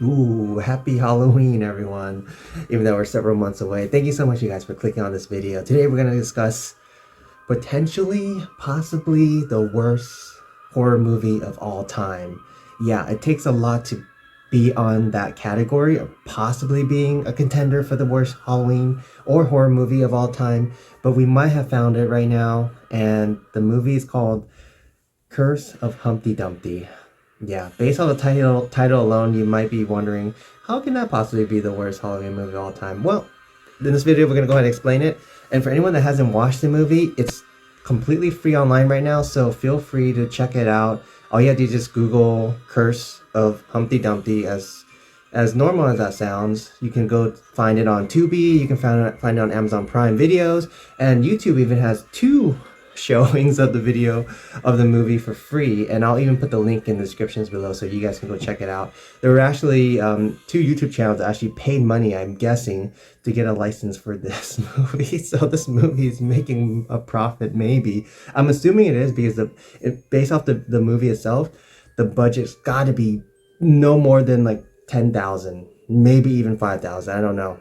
Ooh, happy Halloween, everyone. Even though we're several months away. Thank you so much, you guys, for clicking on this video. Today, we're going to discuss potentially, possibly the worst horror movie of all time. Yeah, it takes a lot to be on that category of possibly being a contender for the worst Halloween or horror movie of all time, but we might have found it right now. And the movie is called Curse of Humpty Dumpty. Yeah, based on the title alone, you might be wondering, how can that possibly be the worst Halloween movie of all time? Well, in this video, we're gonna go ahead and explain it. And for anyone that hasn't watched the movie, it's completely free online right now, so feel free to check it out. All you have to do is just Google Curse of Humpty Dumpty. As normal as that sounds, you can go find it on Tubi, you can find it on Amazon Prime Videos, and YouTube even has two showings of the video of the movie for free, and I'll even put the link in the descriptions below so you guys can go check it out. There were actually two YouTube channels that actually paid money, I'm guessing, to get a license for this movie. So this movie is making a profit, maybe. I'm assuming it is because based off the movie itself, the budget's got to be no more than like 10,000, maybe even 5,000. I don't know.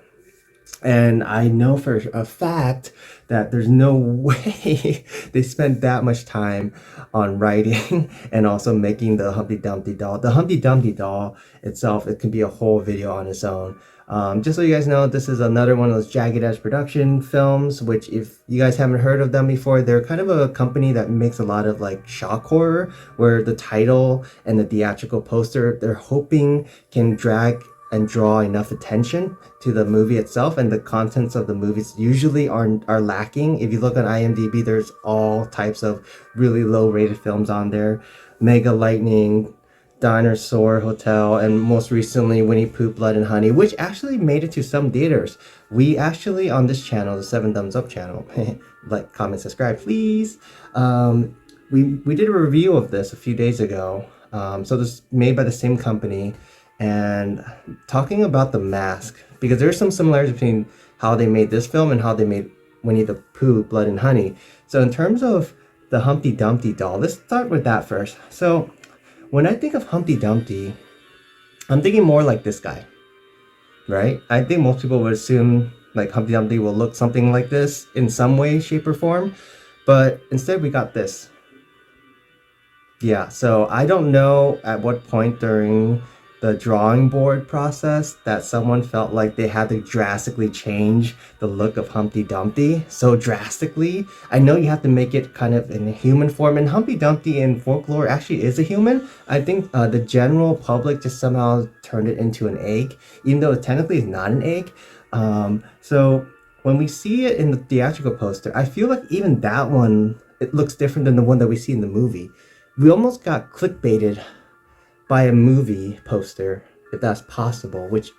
And I know for a fact that there's no way they spent that much time on writing and also making the Humpty Dumpty doll. The Humpty Dumpty doll itself, it can be a whole video on its own. Just so you guys know, this is another one of those Jagged Edge production films, which if you guys haven't heard of them before, they're kind of a company that makes a lot of like shock horror, where the title and the theatrical poster, they're hoping can drag and draw enough attention to the movie itself, and the contents of the movies usually are lacking. If you look on IMDb, there's all types of really low rated films on there. Mega Lightning, Dinosaur Hotel, and most recently Winnie Pooh Blood and Honey, which actually made it to some theaters. We actually on this channel, the 7 Thumbs Up channel, like, comment, subscribe, please. We did a review of this a few days ago. So this is made by the same company, and talking about the mask, because there's some similarities between how they made this film and how they made Winnie the Pooh Blood and Honey. So in terms of the Humpty Dumpty doll, let's start with that first. So when I think of Humpty Dumpty, I'm thinking more like this guy, right? I think most people would assume like Humpty Dumpty will look something like this in some way, shape, or form, but instead we got this. Yeah, so I don't know at what point during the drawing board process that someone felt like they had to drastically change the look of Humpty Dumpty so drastically. I know you have to make it kind of in a human form, and Humpty Dumpty in folklore actually is a human. I think the general public just somehow turned it into an egg, even though it technically is not an egg. So when we see it in the theatrical poster, I feel like even that one, it looks different than the one that we see in the movie. We almost got clickbaited by a movie poster, if that's possible, which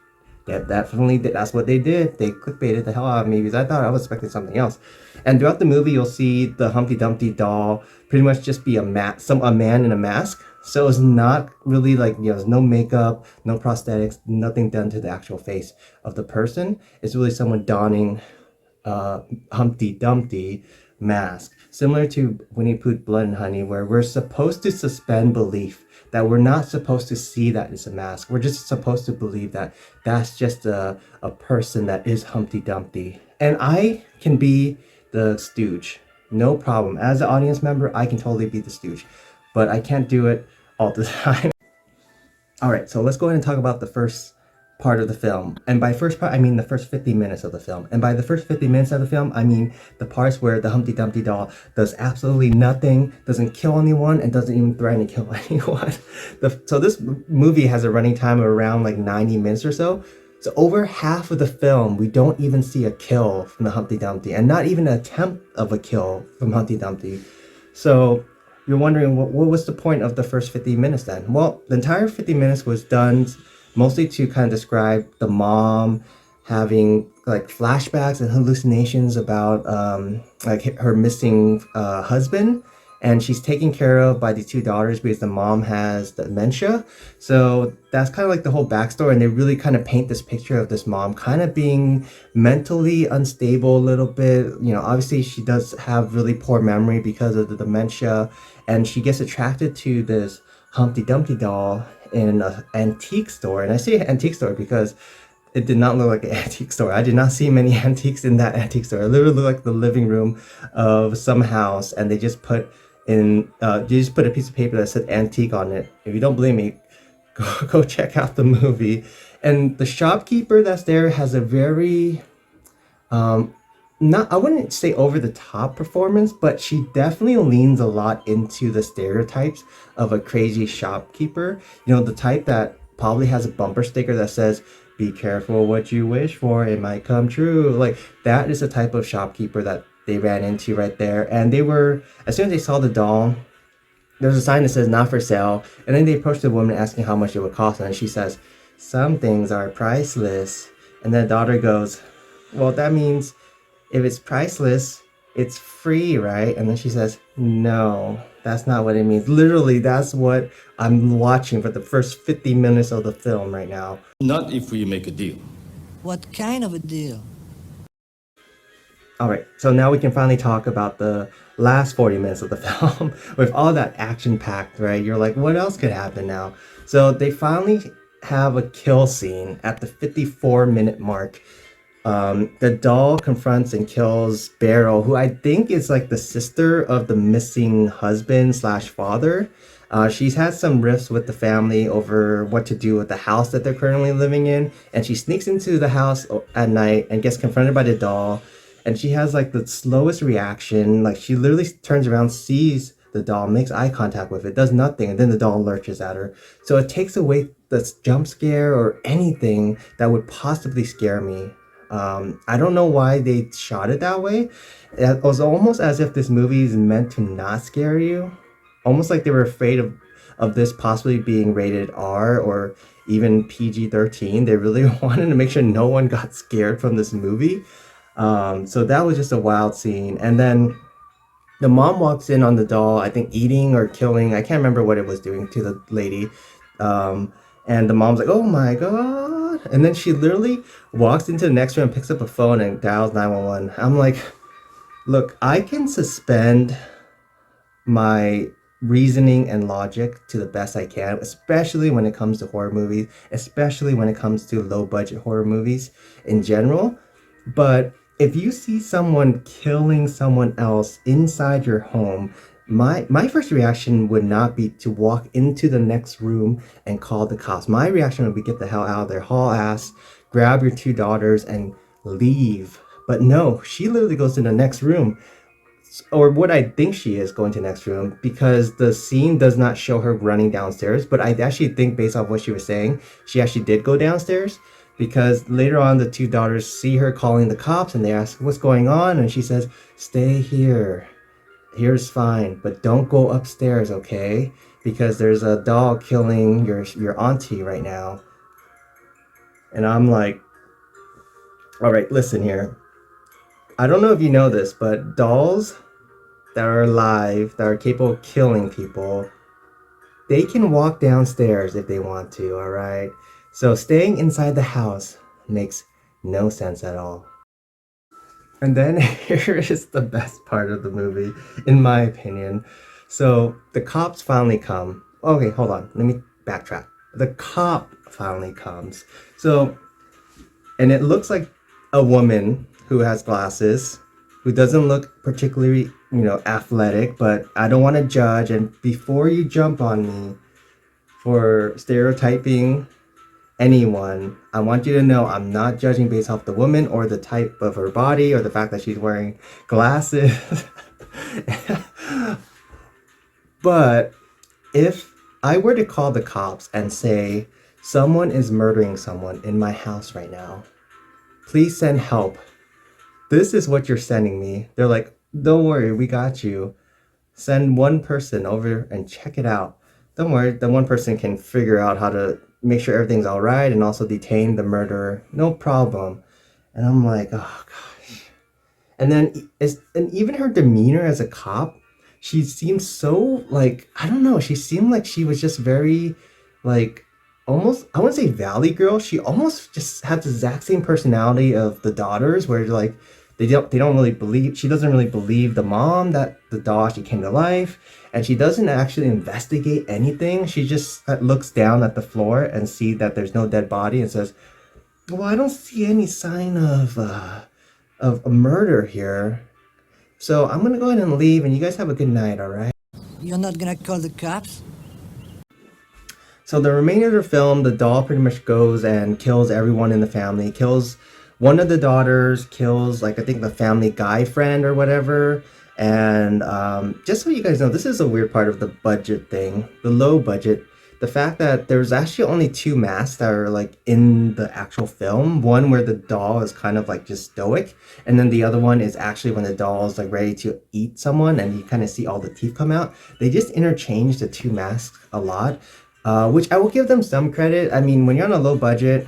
yeah, definitely that's what they did. They clickbaited the hell out of me because I thought I was expecting something else. And throughout the movie, you'll see the Humpty Dumpty doll pretty much just be a man in a mask. So it's not really like, there's no makeup, no prosthetics, nothing done to the actual face of the person. It's really someone donning Humpty Dumpty mask, similar to Winnie Pooh Blood and Honey, where we're supposed to suspend belief that we're not supposed to see that it's a mask. We're just supposed to believe that that's just a person that is Humpty Dumpty. And I can be the stooge, no problem. As an audience member, I can totally be the stooge, but I can't do it all the time. All right, so let's go ahead and talk about the first part of the film. And by first part, I mean the first 50 minutes of the film. And by the first 50 minutes of the film, I mean the parts where the Humpty Dumpty doll does absolutely nothing, doesn't kill anyone, and doesn't even threaten to kill anyone. So this movie has a running time of around like 90 minutes or so. So over half of the film, we don't even see a kill from the Humpty Dumpty, and not even an attempt of a kill from Humpty Dumpty. So you're wondering, what was the point of the first 50 minutes then? Well, the entire 50 minutes was done mostly to kind of describe the mom having like flashbacks and hallucinations about like her missing husband, and she's taken care of by the two daughters because the mom has dementia. So that's kind of like the whole backstory, and they really kind of paint this picture of this mom kind of being mentally unstable a little bit. Obviously she does have really poor memory because of the dementia, and she gets attracted to this Humpty Dumpty doll in an antique store. And I say antique store because it did not look like an antique store. I did not see many antiques in that antique store. It literally looked like the living room of some house, and they just put a piece of paper that said antique on it. If you don't believe me, go check out the movie. And the shopkeeper that's there has a very um, not I wouldn't say over the top performance, but she definitely leans a lot into the stereotypes of a crazy shopkeeper. You know, the type that probably has a bumper sticker that says, "Be careful what you wish for, it might come true." Like that is the type of shopkeeper that they ran into right there. And they were, as soon as they saw the doll, there's a sign that says "not for sale," and then they approached the woman asking how much it would cost, and she says, "Some things are priceless." And the daughter goes, "Well, that means if it's priceless, it's free, right?" And then she says, "No, that's not what it means." Literally, that's what I'm watching for the first 50 minutes of the film right now. Not if we make a deal. What kind of a deal? All right, so now we can finally talk about the last 40 minutes of the film with all that action packed, right? You're like, what else could happen now? So they finally have a kill scene at the 54-minute mark. The doll confronts and kills Beryl, who I think is like the sister of the missing husband slash father. She's had some rifts with the family over what to do with the house that they're currently living in, and she sneaks into the house at night and gets confronted by the doll. And she has like the slowest reaction. Like she literally turns around, sees the doll, makes eye contact with it, does nothing, and then the doll lurches at her. So it takes away the jump scare or anything that would possibly scare me. I don't know why they shot it that way. It was almost as if this movie is meant to not scare you. Almost like they were afraid of this possibly being rated R or even PG-13. They really wanted to make sure no one got scared from this movie. So that was just a wild scene. And then the mom walks in on the doll, I think eating or killing. I can't remember what it was doing to the lady. And the mom's like, "Oh my God." And then she literally walks into the next room and picks up a phone and dials 911. I'm like, look, I can suspend my reasoning and logic to the best I can, especially when it comes to horror movies, especially when it comes to low budget horror movies in general. But if you see someone killing someone else inside your home, my first reaction would not be to walk into the next room and call the cops. My reaction would be get the hell out of there, haul ass, grab your two daughters and leave. But no, she literally goes to the next room, or what I think she is going to the next room, because the scene does not show her running downstairs. But I actually think, based off what she was saying, she actually did go downstairs, because later on the two daughters see her calling the cops and they ask what's going on, and she says, "Stay here. Here's fine, but don't go upstairs, okay? Because there's a doll killing your auntie right now." And I'm like, all right, listen here. I don't know if you know this, but dolls that are alive, that are capable of killing people, they can walk downstairs if they want to, all right? So staying inside the house makes no sense at all. And then here is the best part of the movie, in my opinion. So the cops finally come. Okay, hold on. Let me backtrack. The cop finally comes. So, and it looks like a woman who has glasses, who doesn't look particularly, athletic, but I don't want to judge. And before you jump on me for stereotyping anyone, I want you to know I'm not judging based off the woman or the type of her body or the fact that she's wearing glasses. But if I were to call the cops and say, "Someone is murdering someone in my house right now, please send help," this is what you're sending me. They're like, "Don't worry, we got you. Send one person over and check it out. Don't worry, the one person can figure out how to make sure everything's all right and also detain the murderer. No problem." And I'm like, oh gosh. And then and even her demeanor as a cop, she seemed so like, I don't know, she seemed like she was just very like, almost, I wouldn't say valley girl. She almost just had the exact same personality of the daughters, where like they don't really believe, she doesn't really believe the mom that the doll actually came to life, and she doesn't actually investigate anything. She just looks down at the floor and see that there's no dead body and says, well, I don't see any sign of a murder here, so I'm gonna go ahead and leave, and you guys have a good night, all right? You're not gonna call the cops? So the remainder of the film, the doll pretty much goes and kills everyone in the family, kills one of the daughters, kills like I think the family guy friend or whatever. And just so you guys know, this is a weird part of the budget thing, the low budget. The fact that there's actually only two masks that are like in the actual film. One where the doll is kind of like just stoic, and then the other one is actually when the doll is like ready to eat someone, and you kind of see all the teeth come out. They just interchange the two masks a lot, which I will give them some credit. I mean, when you're on a low budget,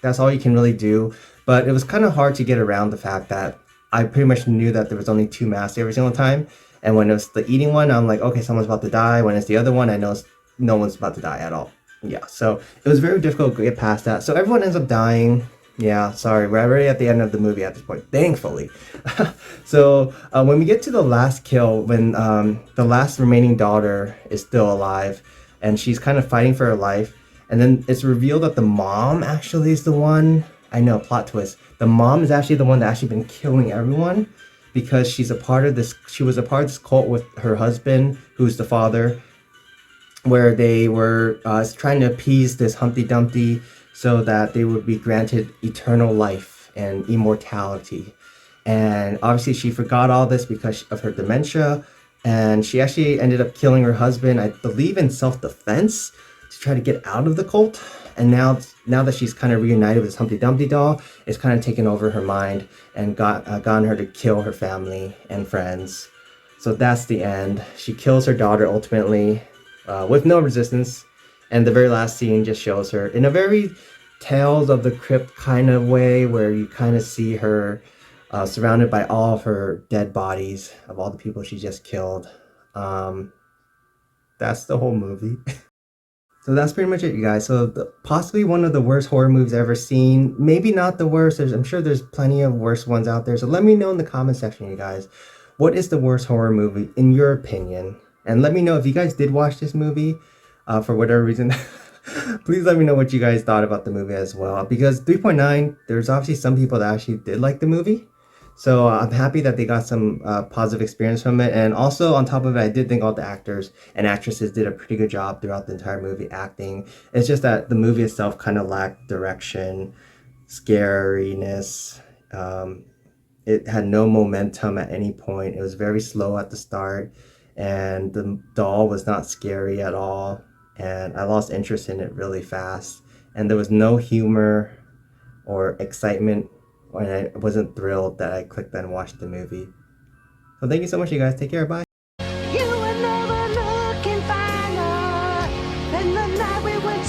that's all you can really do. But it was kind of hard to get around the fact that I pretty much knew that there was only two masks every single time. And when it was the eating one, I'm like, okay, someone's about to die. When it's the other one, I know no one's about to die at all. Yeah, so it was very difficult to get past that. So everyone ends up dying. Yeah, sorry, we're already at the end of the movie at this point, thankfully. So when we get to the last kill, when the last remaining daughter is still alive, and she's kind of fighting for her life, and then it's revealed that the mom actually is the one. I know, plot twist. The mom is actually the one that actually been killing everyone, because she was a part of this cult with her husband, who's the father, where they were trying to appease this Humpty Dumpty so that they would be granted eternal life and immortality. And obviously she forgot all this because of her dementia, and she actually ended up killing her husband, I believe in self-defense, to try to get out of the cult. And now that she's kind of reunited with this Humpty Dumpty doll, it's kind of taken over her mind and gotten her to kill her family and friends. So that's the end. She kills her daughter ultimately, with no resistance. And the very last scene just shows her in a very Tales of the Crypt kind of way, where you kind of see her surrounded by all of her dead bodies of all the people she just killed. That's the whole movie. So that's pretty much it, you guys. So possibly one of the worst horror movies I've ever seen. Maybe not the worst. I'm sure there's plenty of worse ones out there. So let me know in the comment section, you guys. What is the worst horror movie in your opinion? And let me know if you guys did watch this movie for whatever reason. Please let me know what you guys thought about the movie as well. Because 3.9, there's obviously some people that actually did like the movie. So I'm happy that they got some positive experience from it. And also on top of it, I did think all the actors and actresses did a pretty good job throughout the entire movie acting. It's just that the movie itself kind of lacked direction, scariness. It had no momentum at any point. It was very slow at the start. And the doll was not scary at all. And I lost interest in it really fast. And there was no humor or excitement, and I wasn't thrilled that I clicked and watched the movie. So thank you so much, you guys. Take care. Bye. You were never looking finer than the night we were